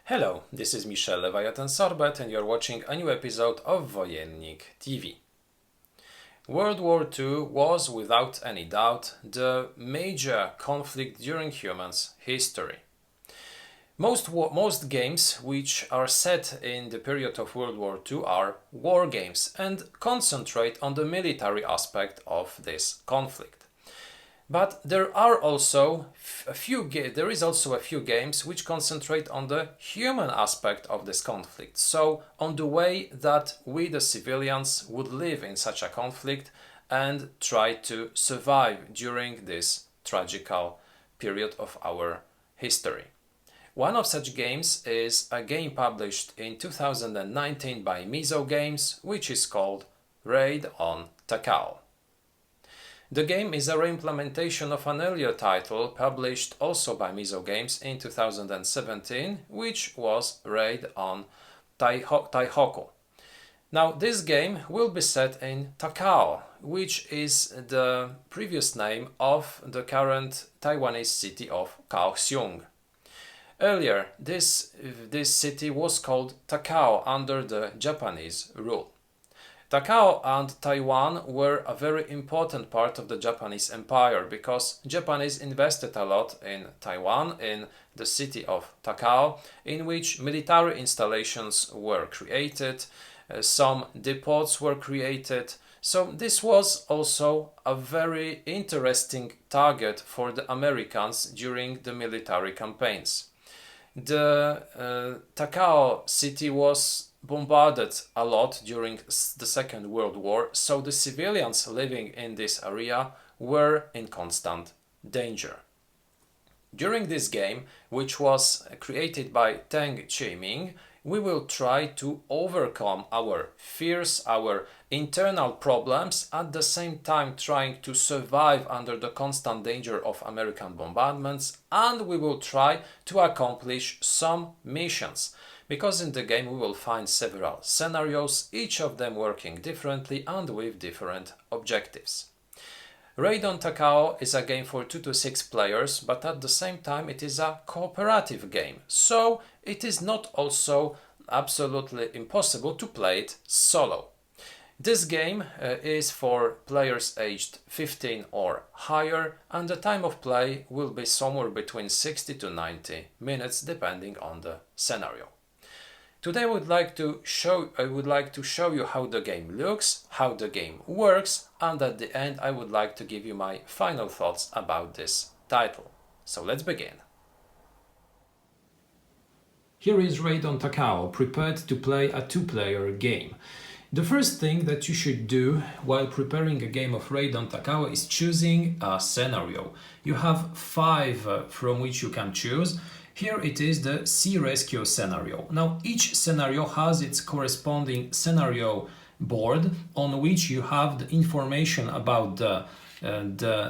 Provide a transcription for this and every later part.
Hello, this is Michel Leviathan Sorbet and you're watching a new episode of Wojennik TV. World War II was, without any doubt, the major conflict during humans' history. Most games which are set in the period of World War II are war games and concentrate on the military aspect of this conflict. But there is also a few games which concentrate on the human aspect of this conflict, so on the way that we the civilians would live in such a conflict and try to survive during this tragical period of our history. One of such games is a game published in 2019 by Mizo Games, which is called Raid on Takao. The game is a re-implementation of an earlier title published also by Mizo Games in 2017, which was Raid on Taihoku. Now, this game will be set in Takao, which is the previous name of the current Taiwanese city of Kaohsiung. Earlier, this city was called Takao under the Japanese rule. Takao and Taiwan were a very important part of the Japanese Empire because Japanese invested a lot in Taiwan, in the city of Takao, in which military installations were created, some depots were created. So this was also a very interesting target for the Americans during the military campaigns. The Takao city was bombarded a lot during the Second World War, so the civilians living in this area were in constant danger. During this game, which was created by Teng Chi-ming, we will try to overcome our fears, our internal problems, at the same time trying to survive under the constant danger of American bombardments, and we will try to accomplish some missions. Because in the game we will find several scenarios, each of them working differently and with different objectives. Raid on Takao is a game for 2 to 6 players, but at the same time it is a cooperative game, so it is not also absolutely impossible to play it solo. This game is for players aged 15 or higher, and the time of play will be somewhere between 60 to 90 minutes depending on the scenario. Today I would like to show you how the game looks, how the game works, and at the end I would like to give you my final thoughts about this title. So let's begin. Here is Raid on Takao, prepared to play a 2-player game. The first thing that you should do while preparing a game of Raid on Takao is choosing a scenario. You have 5 from which you can choose. Here it is the Sea Rescue scenario. Now each scenario has its corresponding scenario board on which you have the information about the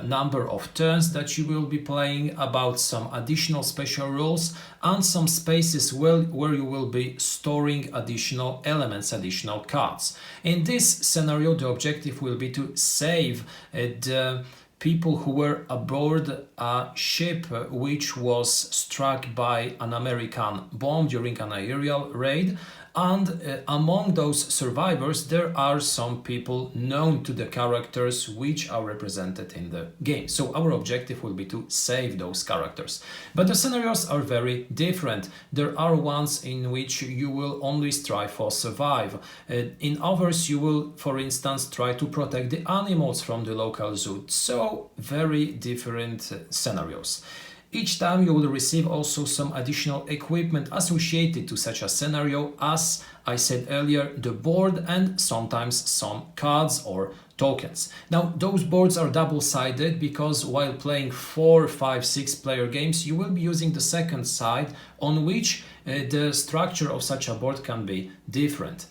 number of turns that you will be playing, about some additional special rules and some spaces where you will be storing additional elements, additional cards. In this scenario the objective will be to save the people who were aboard a ship which was struck by an American bomb during an aerial raid, and among those survivors there are some people known to the characters which are represented in the game. So our objective will be to save those characters. But the scenarios are very different. There are ones in which you will only strive for survive. In others you will, for instance, try to protect the animals from the local zoo. So very different scenarios. Each time you will receive also some additional equipment associated to such a scenario, as I said earlier, the board and sometimes some cards or tokens. Now those boards are double-sided because while playing 4, 5, 6-player games you will be using the second side on which the structure of such a board can be different.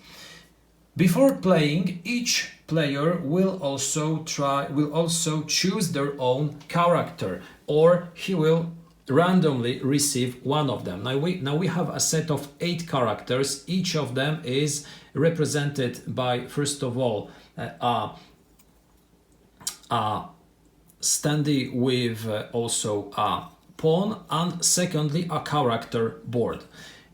Before playing, each player will also choose their own character, or he will randomly receive one of them. Now we have a set of 8 characters. Each of them is represented by, first of all, a standee with also a pawn, and secondly a character board.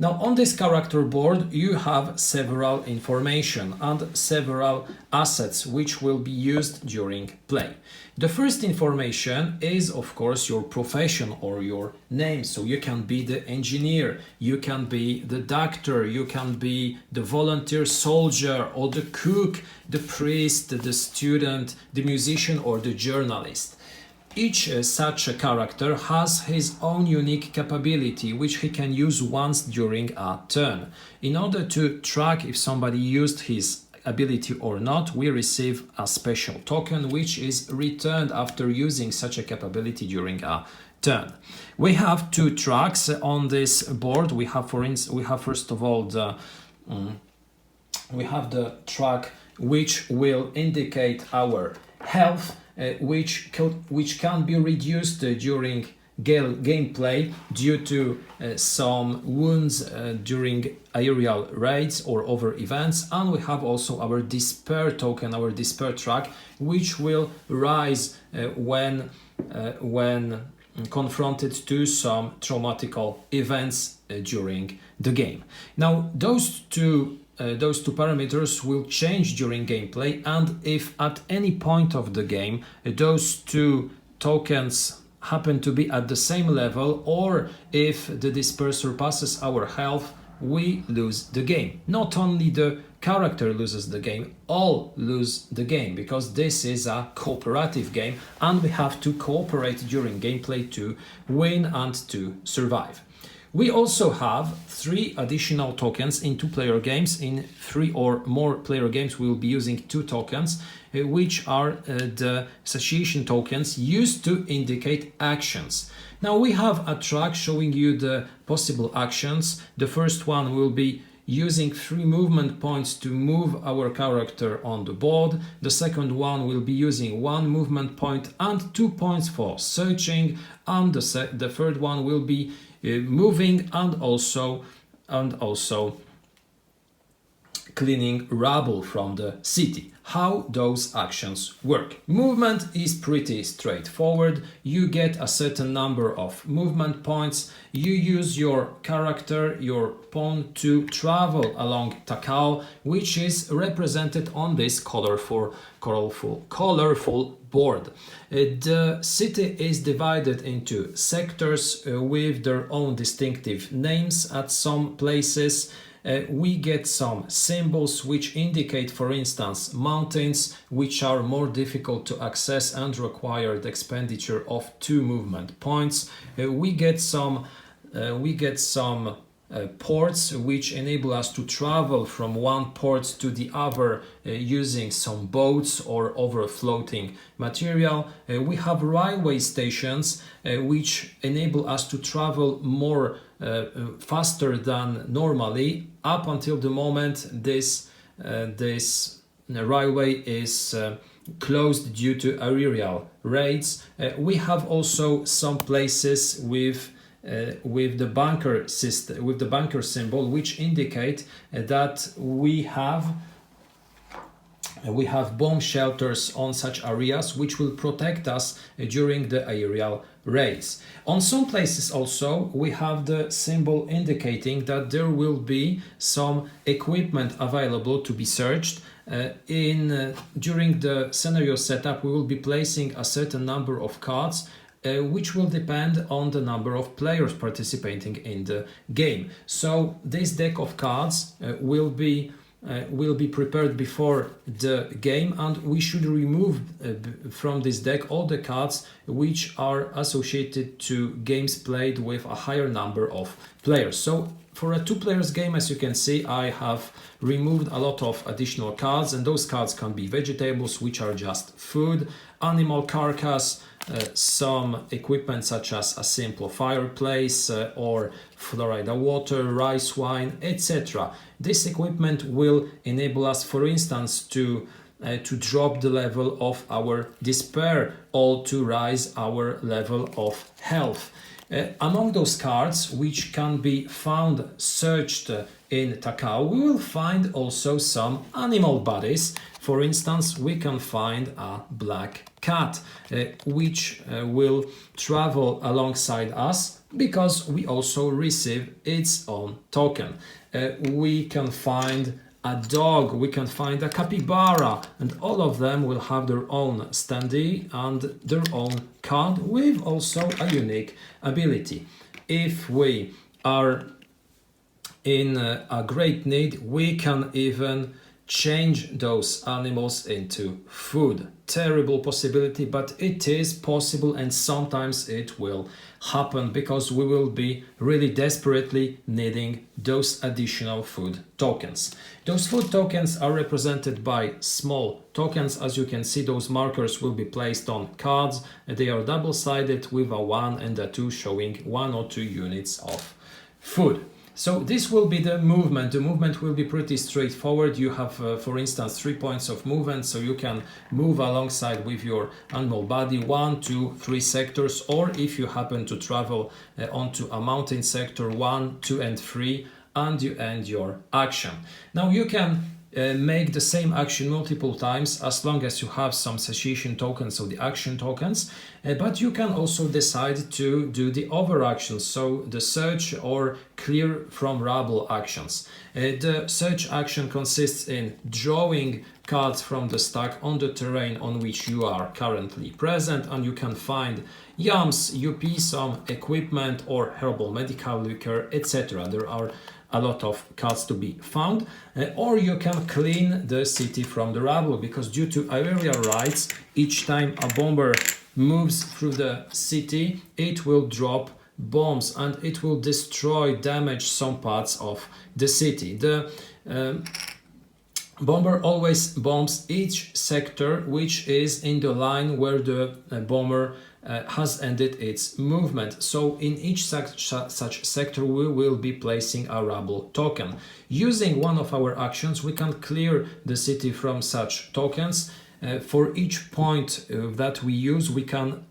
Now on this character board you have several information and several assets which will be used during play. The first information is of course your profession or your name. So you can be the engineer, you can be the doctor, you can be the volunteer soldier or the cook, the priest, the student, the musician or the journalist. Each such a character has his own unique capability which he can use once during a turn. In order to track if somebody used his ability or not, we receive a special token which is returned after using such a capability during a turn. We have two tracks on this board. We have first of all the track which will indicate our health, which can be reduced during gameplay due to some wounds during aerial raids or other events. And we have also our despair token, our despair track, which will rise when confronted to some traumatical events during the game. Now those two parameters will change during gameplay, and if at any point of the game those two tokens happen to be at the same level, or if the despair surpasses our health, we lose the game. Not only the character loses the game, all lose the game, because this is a cooperative game and we have to cooperate during gameplay to win and to survive. We also have 3 additional tokens in 2-player games. In 3 or more player games we will be using 2 tokens, which are the satiation tokens used to indicate actions. Now we have a track showing you the possible actions. The first one will be using 3 movement points to move our character on the board. The second one will be using 1 movement point and 2 points for searching, and the third one will be moving and also cleaning rubble from the city. How those actions work. Movement is pretty straightforward. You get a certain number of movement points. You use your character, your pawn, to travel along Takao, which is represented on this colorful board. The city is divided into sectors with their own distinctive names at some places. We get some symbols which indicate, for instance, mountains, which are more difficult to access and require the expenditure of 2 movement points. We get some ports which enable us to travel from one port to the other using some boats or other floating material. We have railway stations which enable us to travel more faster than normally, up until the moment this railway is closed due to aerial raids. We have also some places with the bunker system, with the bunker symbol, which indicate that we have bomb shelters on such areas which will protect us during the aerial raids. On some places also we have the symbol indicating that there will be some equipment available to be searched. During the scenario setup we will be placing a certain number of cards which will depend on the number of players participating in the game. So this deck of cards will be prepared before the game, and we should remove from this deck all the cards which are associated to games played with a higher number of players. So for a 2-player game, as you can see, I have removed a lot of additional cards, and those cards can be vegetables, which are just food, animal carcass, some equipment such as a simple fireplace or Florida water, rice wine, etc. This equipment will enable us, for instance, to drop the level of our despair or to rise our level of health. Among those cards which can be found searched in Takao, we will find also some animal bodies. For instance, we can find a black cat which will travel alongside us because we also receive its own token. We can find a dog, we can find a capybara, and all of them will have their own standee and their own card with also a unique ability. If we are in a great need, we can even change those animals into food. Terrible possibility, but it is possible, and sometimes it will happen because we will be really desperately needing those additional food tokens. Those food tokens are represented by small tokens. As you can see, those markers will be placed on cards. They are double-sided with a 1 and a 2 showing 1 or 2 units of food. So this will be the movement. The movement will be pretty straightforward. You have, for instance, 3 points of movement, so you can move alongside with your animal body 1, 2, 3 sectors, or if you happen to travel onto a mountain sector 1, 2 and 3, and you end your action. Now you can make the same action multiple times as long as you have some satiation tokens, so the action tokens, but you can also decide to do the other actions, so the search or clear from rubble actions. The search action consists in drawing cards from the stack on the terrain on which you are currently present, and you can find yams, UP, some equipment or herbal medical liquor, etc. There are a lot of cards to be found, or you can clean the city from the rubble, because due to area rights, each time a bomber moves through the city, it will drop bombs and it will destroy, damage some parts of the city. The bomber always bombs each sector which is in the line where the bomber has ended its movement. So in each such sector we will be placing a rubble token. Using one of our actions we can clear the city from such tokens. For each point that we use we can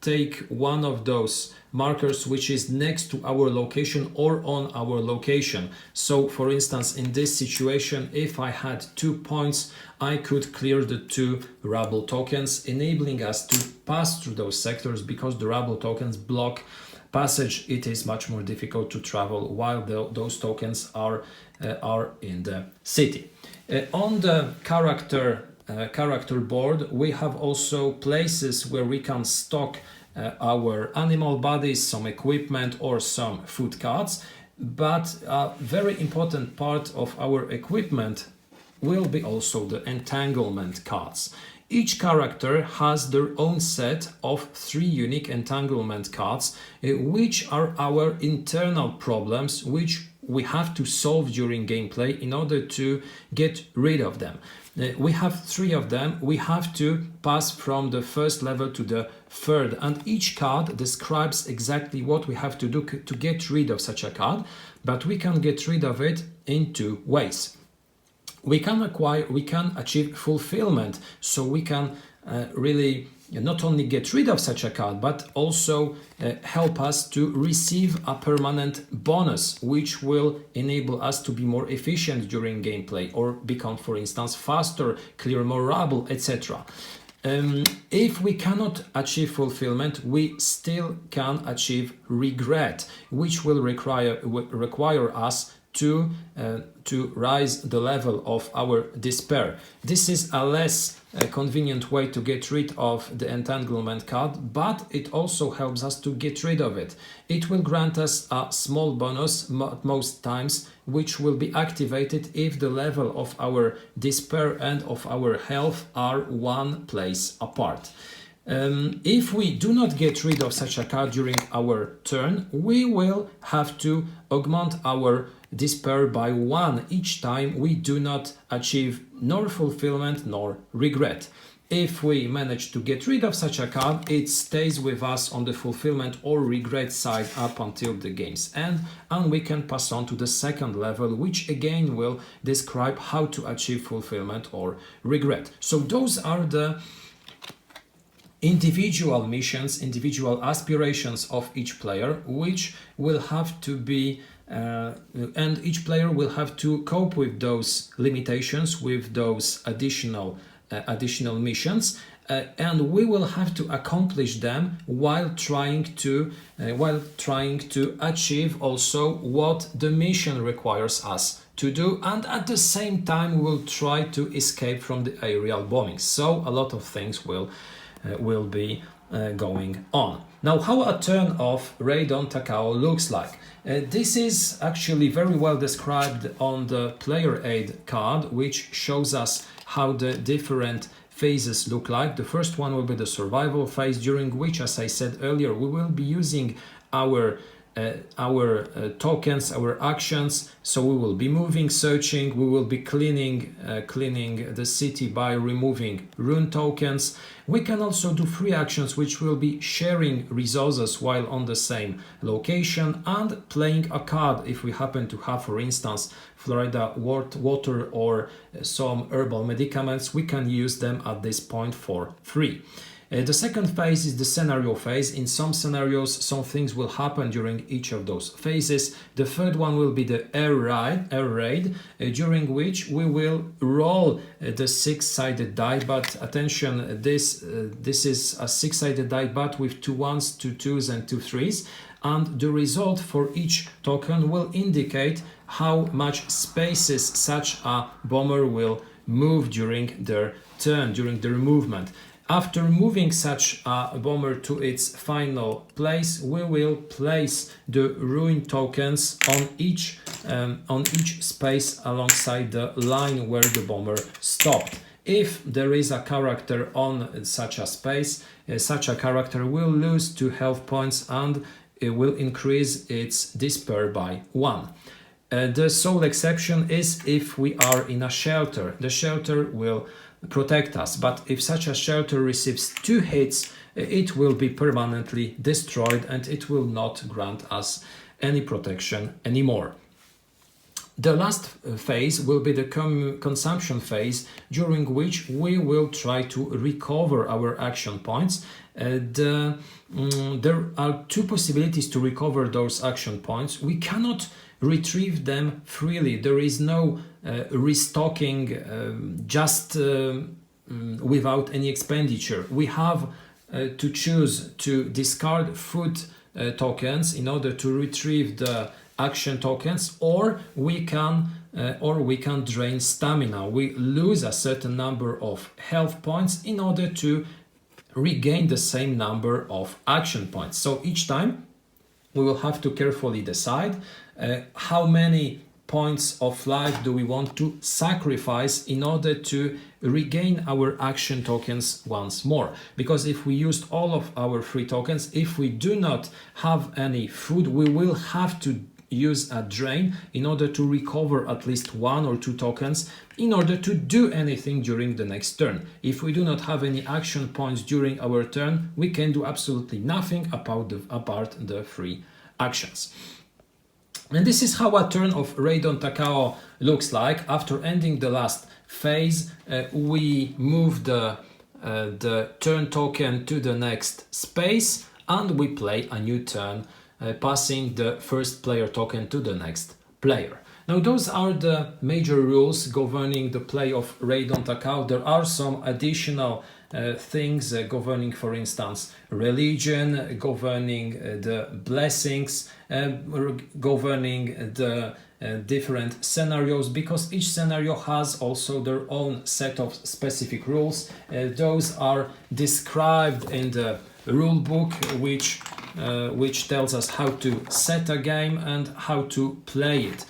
take one of those markers which is next to our location or on our location. So for instance, in this situation, if I had 2 points, I could clear the 2 rubble tokens, enabling us to pass through those sectors, because the rubble tokens block passage. It is much more difficult to travel while those tokens are in the city. On the character board, we have also places where we can stock our animal bodies, some equipment or some food cards, but a very important part of our equipment will be also the entanglement cards. Each character has their own set of 3 unique entanglement cards, which are our internal problems, which we have to solve during gameplay in order to get rid of them. We have 3 of them. We have to pass from the first level to the third, and each card describes exactly what we have to do to get rid of such a card, but we can get rid of it in 2 ways. We can achieve fulfillment, so we can really not only get rid of such a card, but also help us to receive a permanent bonus, which will enable us to be more efficient during gameplay, or become, for instance, faster, clear more rubble, etc. If we cannot achieve fulfillment, we still can achieve regret, which will require us to rise the level of our despair. This is a less convenient way to get rid of the entanglement card, but it also helps us to get rid of it. It will grant us a small bonus most times, which will be activated if the level of our despair and of our health are 1 place apart. If we do not get rid of such a card during our turn, we will have to augment our despair by 1 each time we do not achieve nor fulfillment nor regret. If we manage to get rid of such a card, it stays with us on the fulfillment or regret side up until the game's end, and we can pass on to the second level, which again will describe how to achieve fulfillment or regret. So those are the individual missions, individual aspirations of each player, which will have to be and each player will have to cope with those limitations, with those additional missions, and we will have to accomplish them while trying to achieve also what the mission requires us to do, and at the same time we'll try to escape from the aerial bombing. So a lot of things will be going on. Now, how a turn of Raid on Takao looks like. This is actually very well described on the player aid card, which shows us how the different phases look like. The first one will be the survival phase, during which, as I said earlier, we will be using our tokens, our actions. So we will be moving, searching, we will be cleaning the city by removing rune tokens. We can also do free actions, which will be sharing resources while on the same location, and playing a card if we happen to have, for instance, Florida water or some herbal medicaments. We can use them at this point for free. The second phase is the scenario phase. In some scenarios, some things will happen during each of those phases. The third one will be the air raid, during which we will roll the six-sided die. But attention, this is a six-sided die, but with 2 1s, 2 2s, and 2 3s. And the result for each token will indicate how much spaces such a bomber will move during their turn, during their movement. After moving such a bomber to its final place, we will place the ruin tokens on each space alongside the line where the bomber stopped. If there is a character on such a space, such a character will lose 2 health points and it will increase its despair by 1. The sole exception is if we are in a shelter. The shelter will protect us, but if such a shelter receives 2 hits, it will be permanently destroyed and it will not grant us any protection anymore. The last phase will be the consumption phase, during which we will try to recover our action points. There are 2 possibilities to recover those action points. We cannot retrieve them freely. There is no restocking just without any expenditure. We have to choose to discard food tokens in order to retrieve the action tokens, or we can drain stamina. We lose a certain number of health points in order to regain the same number of action points. So each time we will have to carefully decide how many points of life do we want to sacrifice in order to regain our action tokens once more. Because if we used all of our free tokens, if we do not have any food, we will have to use a drain in order to recover at least 1 or 2 tokens in order to do anything during the next turn. If we do not have any action points during our turn, we can do absolutely nothing apart the free actions. And this is how a turn of Raid on Takao looks like. After ending the last phase, we move the turn token to the next space and we play a new turn, passing the first player token to the next player. Now, those are the major rules governing the play of Raid on Takao. There are some additional things governing, for instance, religion, governing the blessings, governing the different scenarios, because each scenario has also their own set of specific rules. Those are described in the rule book, which tells us how to set a game and how to play it.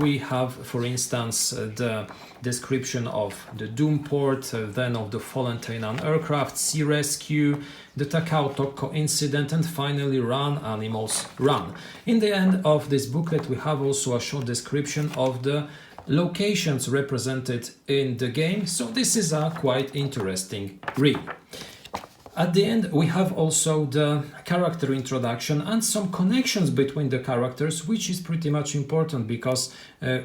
We have, for instance, the description of the Doom port, then of the Fallen Taiwan aircraft, Sea Rescue, the Takao Tokko incident, and finally Run Animals Run. In the end of this booklet, we have also a short description of the locations represented in the game, so this is a quite interesting read. At the end, we have also the character introduction and some connections between the characters, which is pretty much important because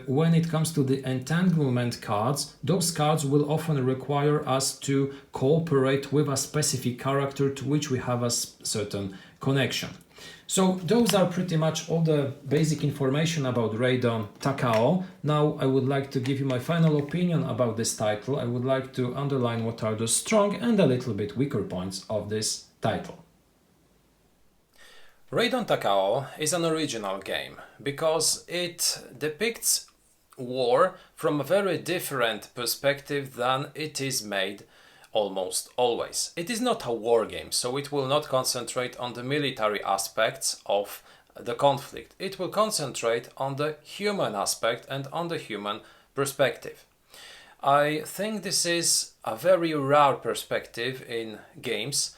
when it comes to the entanglement cards, those cards will often require us to cooperate with a specific character to which we have a certain connection. So those are pretty much all the basic information about Raidon Takao. Now I would like to give you my final opinion about this title. I would like to underline what are the strong and a little bit weaker points of this title. Raidon Takao is an original game because it depicts war from a very different perspective than it is made almost always. It is not a war game, so it will not concentrate on the military aspects of the conflict. It will concentrate on the human aspect and on the human perspective. I think this is a very rare perspective in games.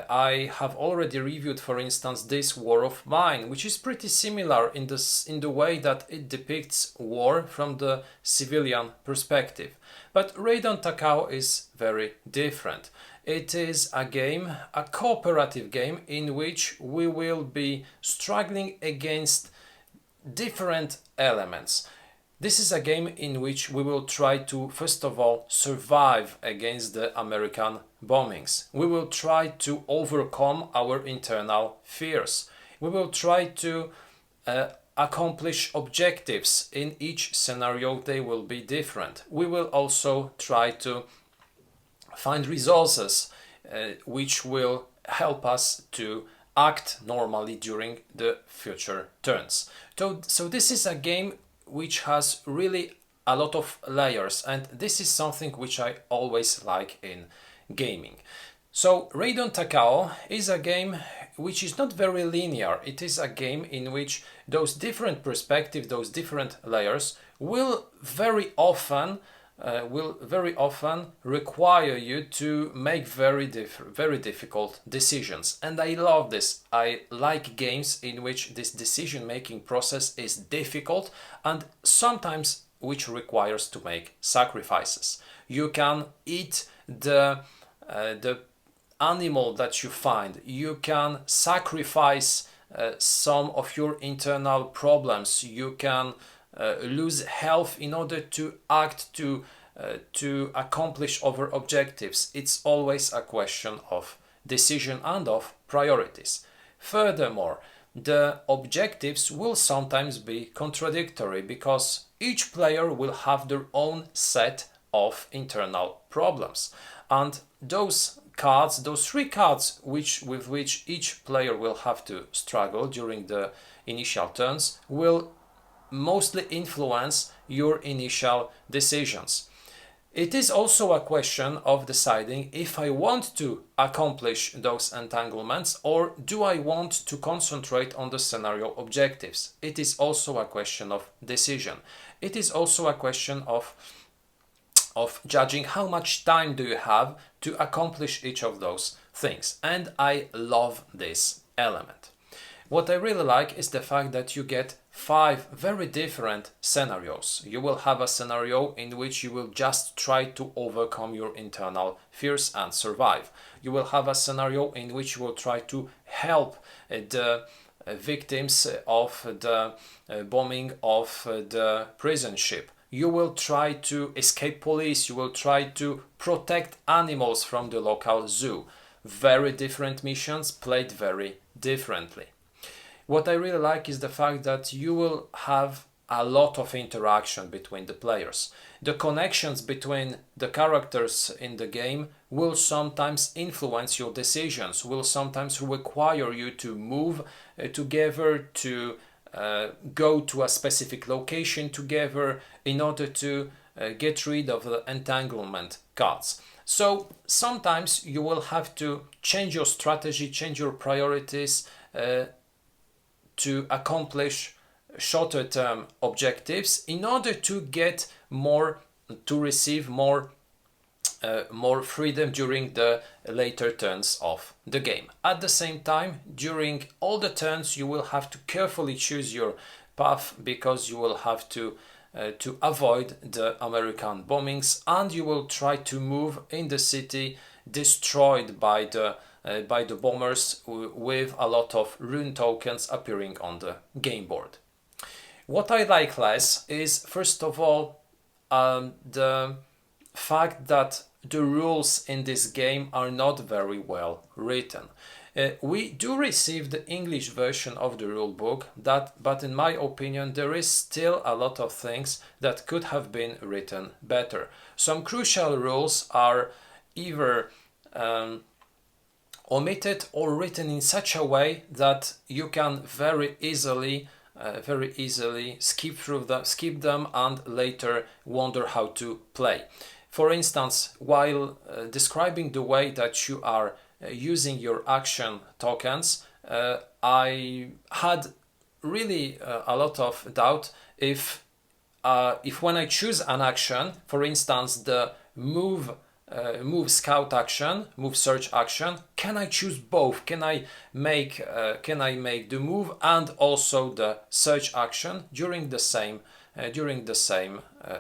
I have already reviewed, for instance, this War of Mine, which is pretty similar in the way that it depicts war from the civilian perspective. But Raidon Takao is very different. It is a game, a cooperative game, in which we will be struggling against different elements. This is a game in which we will try to, first of all, survive against the American bombings. We will try to overcome our internal fears. We will try to accomplish objectives. In each scenario they will be different. We will also try to find resources which will help us to act normally during the future turns. So this is a game which has really a lot of layers, and this is something which I always like in gaming. So Raidon Takao is a game which is not very linear. It is a game in which those different perspectives, those different layers will very often require you to make very difficult decisions. And I love this. I like games in which this decision-making process is difficult and sometimes which requires to make sacrifices. You can eat the animal that you find. You can sacrifice some of your internal problems. You can lose health in order to act to accomplish our objectives. It's always a question of decision and of priorities. Furthermore, the objectives will sometimes be contradictory because each player will have their own set of internal problems, and those cards, those three cards with which each player will have to struggle during the initial turns, will mostly influence your initial decisions. It is also a question of deciding if I want to accomplish those entanglements or do I want to concentrate on the scenario objectives. It is also a question of decision. It is also a question of judging how much time do you have to accomplish each of those things. And I love this element. What I really like is the fact that you get 5 very different scenarios. You will have a scenario in which you will just try to overcome your internal fears and survive. You will have a scenario in which you will try to help the victims of the bombing of the prison ship. You will try to escape police. You will try to protect animals from the local zoo. Very different missions played very differently. What I really like is the fact that you will have a lot of interaction between the players. The connections between the characters in the game will sometimes influence your decisions, will sometimes require you to move together, to go to a specific location together in order to get rid of the entanglement cards. So sometimes you will have to change your strategy, change your priorities to accomplish shorter term objectives in order to get more, to receive more freedom during the later turns of the game. At the same time, during all the turns you will have to carefully choose your path because you will have to avoid the American bombings, and you will try to move in the city destroyed by the bombers with a lot of rune tokens appearing on the game board. What I like less is, first of all, the fact that the rules in this game are not very well written. We do receive the English version of the rulebook, but in my opinion there is still a lot of things that could have been written better. Some crucial rules are either omitted or written in such a way that you can very easily skip them and later wonder how to play. For instance, while describing the way that you are using your action tokens, I had really a lot of doubt if when I choose an action, for instance the move scout action, move search action, can I choose both? Can I make the move and also the search action during the same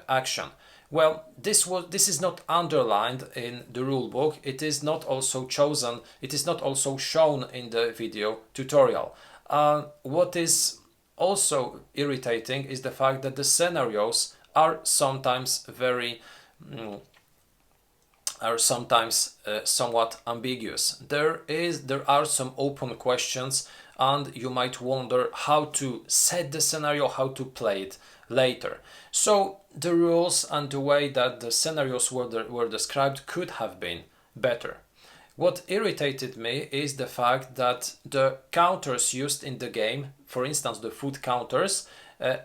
action? Well, this is not underlined in the rulebook. It is not also chosen. It is not also shown in the video tutorial. What is also irritating is the fact that the scenarios are sometimes somewhat ambiguous. There are some open questions, and you might wonder how to set the scenario, how to play it later. So the rules and the way that the scenarios were described could have been better. What irritated me is the fact that the counters used in the game, for instance the food counters,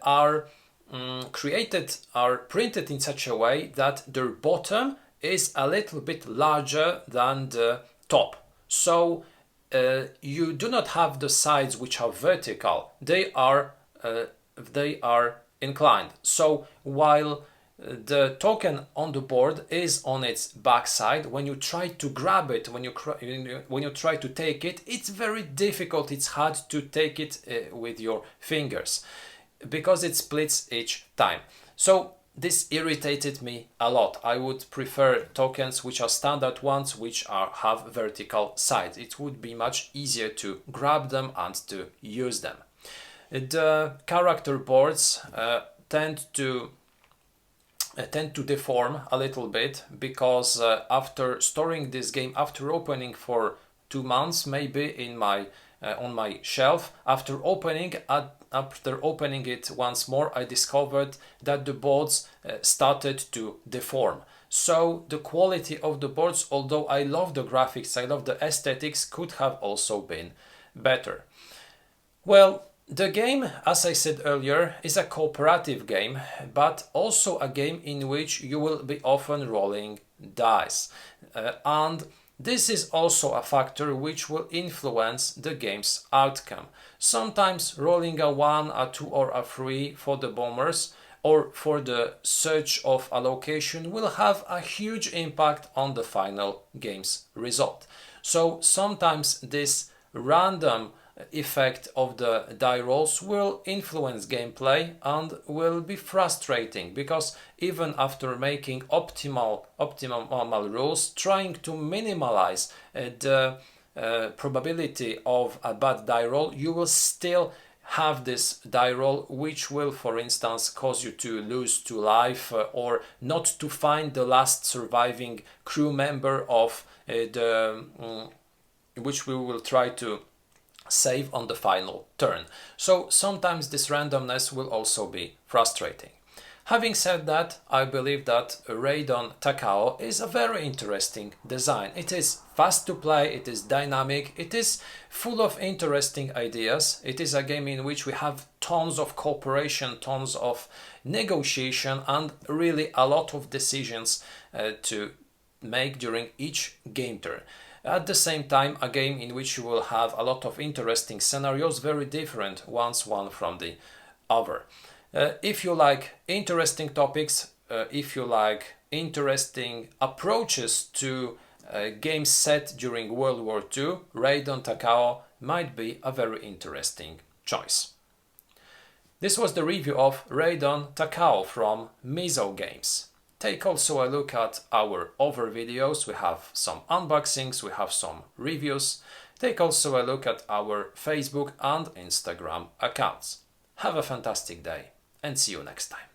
are printed in such a way that their bottom is a little bit larger than the top. So you do not have the sides which are vertical, they are inclined. So while the token on the board is on its backside, when you try to grab it, when you try to take it, it's very difficult. It's hard to take it with your fingers because it splits each time. So this irritated me a lot. I would prefer tokens which are standard ones, which have vertical sides. It would be much easier to grab them and to use them. The character boards tend to deform a little bit because after storing this game, after opening for 2 months maybe in my on my shelf, after opening it once more, I discovered that the boards started to deform. So the quality of the boards, although I love the graphics, I love the aesthetics, could have also been better. Well, the game, as I said earlier, is a cooperative game, but also a game in which you will be often rolling dice. And this is also a factor which will influence the game's outcome. Sometimes rolling a 1, a 2 or a 3 for the bombers or for the search of a location will have a huge impact on the final game's result. So sometimes this random effect of the die rolls will influence gameplay and will be frustrating, because even after making optimal rules, trying to minimize the probability of a bad die roll, you will still have this die roll which will, for instance, cause you to lose 2 life or not to find the last surviving crew member of which we will try to save on the final turn. So sometimes this randomness will also be frustrating. Having said that, I believe that Raidon Takao is a very interesting design. It is fast to play, it is dynamic, it is full of interesting ideas. It is a game in which we have tons of cooperation, tons of negotiation, and really a lot of decisions to make during each game turn. At the same time, a game in which you will have a lot of interesting scenarios, very different one from the other. If you like interesting topics, if you like interesting approaches to games set during World War II, Raidon Takao might be a very interesting choice. This was the review of Raidon Takao from Mizo Games. Take also a look at our other videos. We have some unboxings, we have some reviews. Take also a look at our Facebook and Instagram accounts. Have a fantastic day and see you next time.